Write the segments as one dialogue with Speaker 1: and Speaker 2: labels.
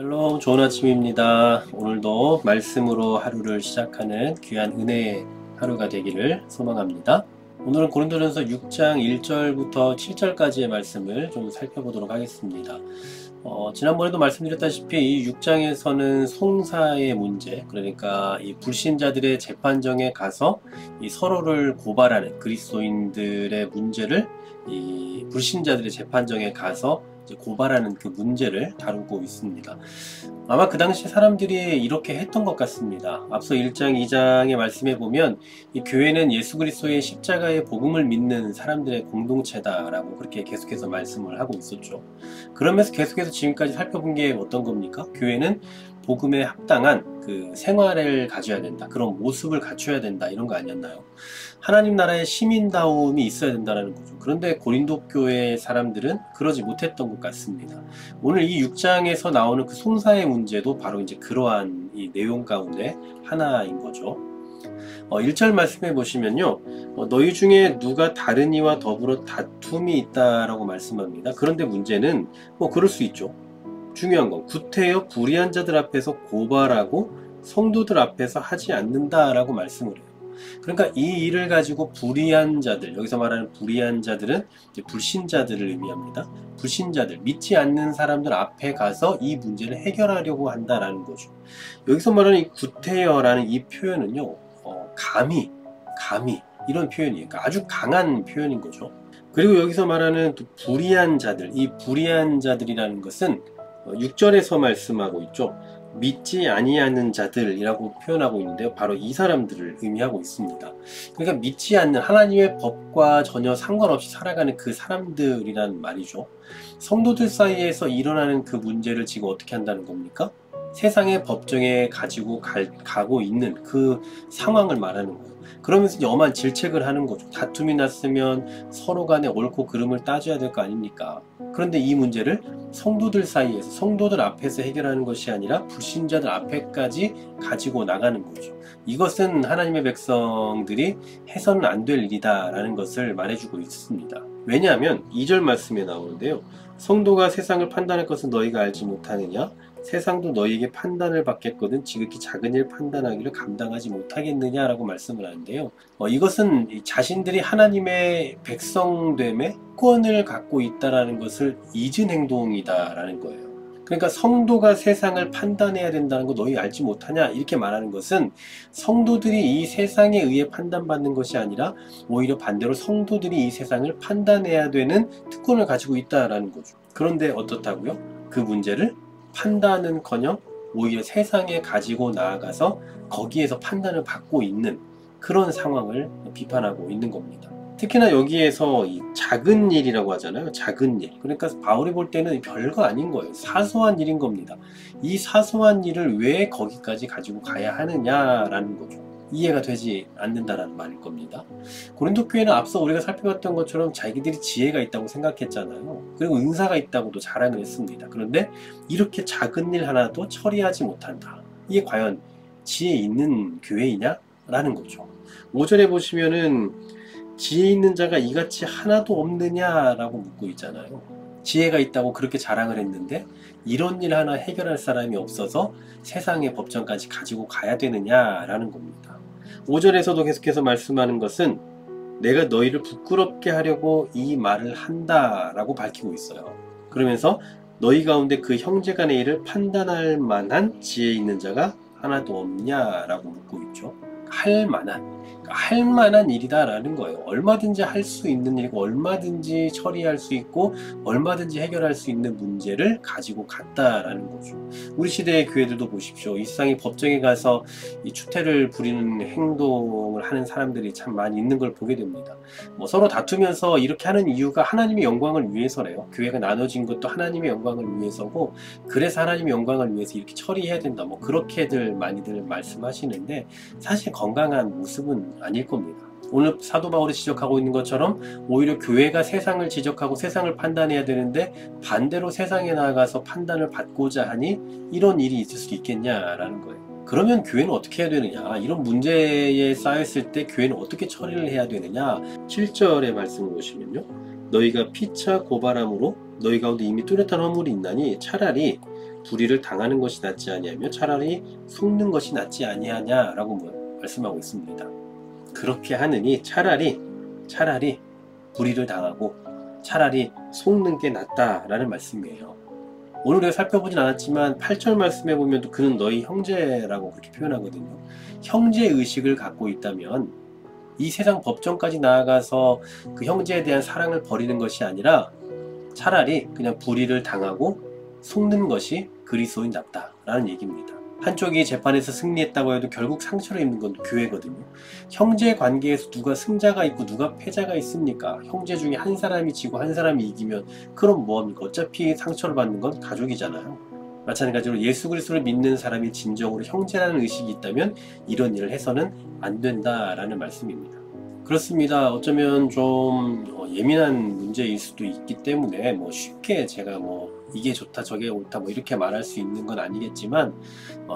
Speaker 1: 샬롬, 좋은 아침입니다. 오늘도 말씀으로 하루를 시작하는 귀한 은혜의 하루가 되기를 소망합니다. 오늘은 고린도전서 6장 1절부터 7절까지의 말씀을 좀 살펴보도록 하겠습니다. 지난번에도 말씀드렸다시피 이 6장에서는 송사의 문제, 그러니까 이 불신자들의 재판정에 가서 이 서로를 고발하는 그리스도인들의 문제를 이 불신자들의 재판정에 가서 고발하는 그 문제를 다루고 있습니다. 아마 그 당시 사람들이 이렇게 했던 것 같습니다. 앞서 1장, 2장의 말씀에 보면 이 교회는 예수 그리스도의 십자가의 복음을 믿는 사람들의 공동체다라고 그렇게 계속해서 말씀을 하고 있었죠. 그러면서 계속해서 지금까지 살펴본 게 어떤 겁니까? 교회는 복음에 합당한 그 생활을 가져야 된다. 그런 모습을 갖춰야 된다. 이런 거 아니었나요? 하나님 나라의 시민다움이 있어야 된다는 거죠. 그런데 고린도 교회 사람들은 그러지 못했던 것 같습니다. 오늘 이 6장에서 나오는 그 송사의 문제도 바로 이제 그러한 이 내용 가운데 하나인 거죠. 1절 말씀해 보시면요. 너희 중에 누가 다른 이와 더불어 다툼이 있다라고 말씀합니다. 그런데 문제는 그럴 수 있죠. 중요한 건 구태여 불의한 자들 앞에서 고발하고 성도들 앞에서 하지 않는다라고 말씀을 해요. 그러니까 이 일을 가지고 불의한 자들, 여기서 말하는 불의한 자들은 이제 불신자들을 의미합니다. 불신자들, 믿지 않는 사람들 앞에 가서 이 문제를 해결하려고 한다라는 거죠. 여기서 말하는 이 구태여라는 이 표현은요, 감히 이런 표현이에요. 그러니까 아주 강한 표현인 거죠. 그리고 여기서 말하는 또 불의한 자들, 이 불의한 자들이라는 것은 6절에서 말씀하고 있죠. 믿지 아니하는 자들이라고 표현하고 있는데요. 바로 이 사람들을 의미하고 있습니다. 그러니까 믿지 않는 하나님의 법과 전혀 상관없이 살아가는 그 사람들이란 말이죠. 성도들 사이에서 일어나는 그 문제를 지금 어떻게 한다는 겁니까? 세상의 법정에 가지고 가고 있는 그 상황을 말하는 거예요. 그러면서 엄한 질책을 하는 거죠. 다툼이 났으면 서로 간에 옳고 그름을 따져야 될 거 아닙니까? 그런데 이 문제를 성도들 사이에서, 성도들 앞에서 해결하는 것이 아니라 불신자들 앞에까지 가지고 나가는 거죠. 이것은 하나님의 백성들이 해서는 안 될 일이다라는 것을 말해주고 있습니다. 왜냐하면 2절 말씀에 나오는데요. 성도가 세상을 판단할 것은 너희가 알지 못하느냐? 세상도 너희에게 판단을 받겠거든 지극히 작은 일 판단하기를 감당하지 못하겠느냐라고 말씀을 하는데요. 이것은 자신들이 하나님의 백성됨의 특권을 갖고 있다라는 것을 잊은 행동이다라는 거예요. 그러니까 성도가 세상을 판단해야 된다는 거 너희 알지 못하냐? 이렇게 말하는 것은 성도들이 이 세상에 의해 판단받는 것이 아니라 오히려 반대로 성도들이 이 세상을 판단해야 되는 특권을 가지고 있다라는 거죠. 그런데 어떻다고요? 그 문제를 판단은커녕 오히려 세상에 가지고 나아가서 거기에서 판단을 받고 있는 그런 상황을 비판하고 있는 겁니다. 특히나 여기에서 이 작은 일이라고 하잖아요. 작은 일. 그러니까 바울이 볼 때는 별거 아닌 거예요. 사소한 일인 겁니다. 이 사소한 일을 왜 거기까지 가지고 가야 하느냐라는 거죠. 이해가 되지 않는다라는 말일 겁니다. 고린도 교회는 앞서 우리가 살펴봤던 것처럼 자기들이 지혜가 있다고 생각했잖아요. 그리고 은사가 있다고도 자랑을 했습니다. 그런데 이렇게 작은 일 하나도 처리하지 못한다. 이게 과연 지혜 있는 교회이냐? 라는 거죠. 5절에 보시면은 지혜 있는 자가 이같이 하나도 없느냐라고 묻고 있잖아요. 지혜가 있다고 그렇게 자랑을 했는데 이런 일 하나 해결할 사람이 없어서 세상의 법정까지 가지고 가야 되느냐라는 겁니다. 5절에서도 계속해서 말씀하는 것은 내가 너희를 부끄럽게 하려고 이 말을 한다라고 밝히고 있어요. 그러면서 너희 가운데 그 형제간의 일을 판단할 만한 지혜 있는 자가 하나도 없냐라고 묻고 있죠. 할 만한 일이다라는 거예요. 얼마든지 할 수 있는 일이고 얼마든지 처리할 수 있고 얼마든지 해결할 수 있는 문제를 가지고 갔다라는 거죠. 우리 시대의 교회들도 보십시오. 이 세상의 법정에 가서 이 추태를 부리는 행동을 하는 사람들이 참 많이 있는 걸 보게 됩니다. 서로 다투면서 이렇게 하는 이유가 하나님의 영광을 위해서래요. 교회가 나눠진 것도 하나님의 영광을 위해서고 그래서 하나님의 영광을 위해서 이렇게 처리해야 된다. 그렇게들 많이들 말씀하시는데 사실 건강한 모습은 아닐 겁니다. 오늘 사도 바울이 지적하고 있는 것처럼 오히려 교회가 세상을 지적하고 세상을 판단해야 되는데 반대로 세상에 나아가서 판단을 받고자 하니 이런 일이 있을 수 있겠냐라는 거예요. 그러면 교회는 어떻게 해야 되느냐? 이런 문제에 쌓였을 때 교회는 어떻게 처리를 해야 되느냐? 7절의 말씀을 보시면요. 너희가 피차 고발함으로 너희 가운데 이미 뚜렷한 허물이 있나니 차라리 불의를 당하는 것이 낫지 아니하며 차라리 속는 것이 낫지 아니하냐라고 말씀하고 있습니다. 그렇게 하느니 차라리 불의를 당하고 차라리 속는 게 낫다라는 말씀이에요. 오늘 우리가 살펴보진 않았지만 8절 말씀에 보면 또 그는 너희 형제라고 그렇게 표현하거든요. 형제의식을 갖고 있다면 이 세상 법정까지 나아가서 그 형제에 대한 사랑을 버리는 것이 아니라 차라리 그냥 불의를 당하고 속는 것이 그리스도인 낫다라는 얘기입니다. 한쪽이 재판에서 승리했다고 해도 결국 상처를 입는 건 교회거든요. 형제 관계에서 누가 승자가 있고 누가 패자가 있습니까? 형제 중에 한 사람이 지고 한 사람이 이기면 그럼 뭐합니까? 어차피 상처를 받는 건 가족이잖아요. 마찬가지로 예수 그리스도를 믿는 사람이 진정으로 형제라는 의식이 있다면 이런 일을 해서는 안 된다라는 말씀입니다. 그렇습니다. 어쩌면 좀 예민한 문제일 수도 있기 때문에 쉽게 제가 이게 좋다 저게 옳다 이렇게 말할 수 있는 건 아니겠지만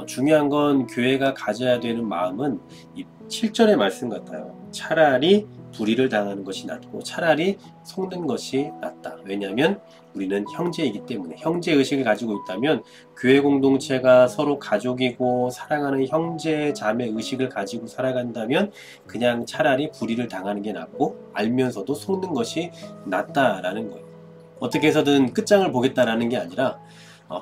Speaker 1: 중요한 건 교회가 가져야 되는 마음은 이 7절의 말씀 같아요. 차라리 불의를 당하는 것이 낫고 차라리 속는 것이 낫다. 왜냐하면 우리는 형제이기 때문에 형제의식을 가지고 있다면 교회 공동체가 서로 가족이고 사랑하는 형제 자매 의식을 가지고 살아간다면 그냥 차라리 불의를 당하는 게 낫고 알면서도 속는 것이 낫다라는 거예요. 어떻게 해서든 끝장을 보겠다라는 게 아니라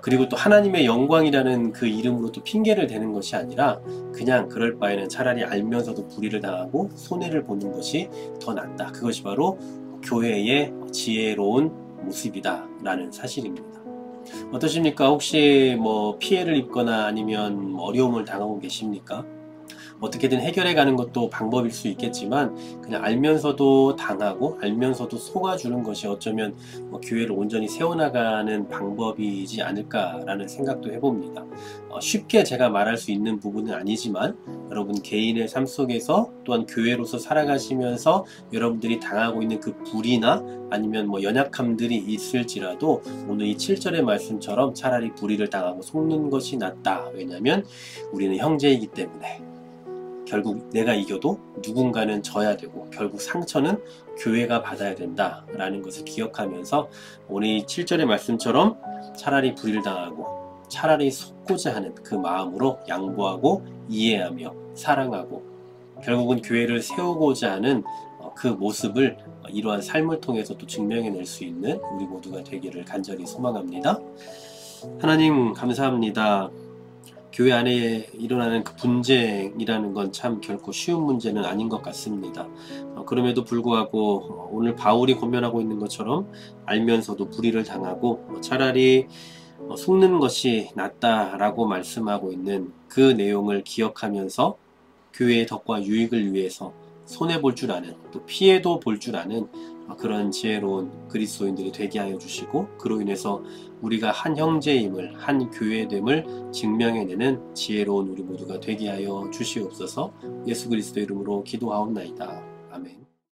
Speaker 1: 그리고 또 하나님의 영광이라는 그 이름으로 또 핑계를 대는 것이 아니라 그냥 그럴 바에는 차라리 알면서도 불의를 당하고 손해를 보는 것이 더 낫다. 그것이 바로 교회의 지혜로운 모습이다 라는 사실입니다. 어떠십니까? 혹시 피해를 입거나 아니면 어려움을 당하고 계십니까? 어떻게든 해결해 가는 것도 방법일 수 있겠지만 그냥 알면서도 당하고 알면서도 속아주는 것이 어쩌면 교회를 온전히 세워나가는 방법이지 않을까라는 생각도 해봅니다. 쉽게 제가 말할 수 있는 부분은 아니지만 여러분 개인의 삶 속에서 또한 교회로서 살아가시면서 여러분들이 당하고 있는 그 불의나 아니면 연약함들이 있을지라도 오늘 이 7절의 말씀처럼 차라리 불의를 당하고 속는 것이 낫다. 왜냐하면 우리는 형제이기 때문에 결국 내가 이겨도 누군가는 져야 되고 결국 상처는 교회가 받아야 된다라는 것을 기억하면서 오늘 이 7절의 말씀처럼 차라리 불의를 당하고 차라리 속고자 하는 그 마음으로 양보하고 이해하며 사랑하고 결국은 교회를 세우고자 하는 그 모습을 이러한 삶을 통해서 또 증명해낼 수 있는 우리 모두가 되기를 간절히 소망합니다. 하나님 감사합니다. 교회 안에 일어나는 그 분쟁이라는 건 참 결코 쉬운 문제는 아닌 것 같습니다. 그럼에도 불구하고 오늘 바울이 고면하고 있는 것처럼 알면서도 불의를 당하고 차라리 속는 것이 낫다라고 말씀하고 있는 그 내용을 기억하면서 교회의 덕과 유익을 위해서 손해볼 줄 아는 또 피해도 볼 줄 아는 그런 지혜로운 그리스도인들이 되게 하여 주시고 그로 인해서 우리가 한 형제임을 한 교회됨을 증명해내는 지혜로운 우리 모두가 되게 하여 주시옵소서. 예수 그리스도 이름으로 기도하옵나이다. 아멘.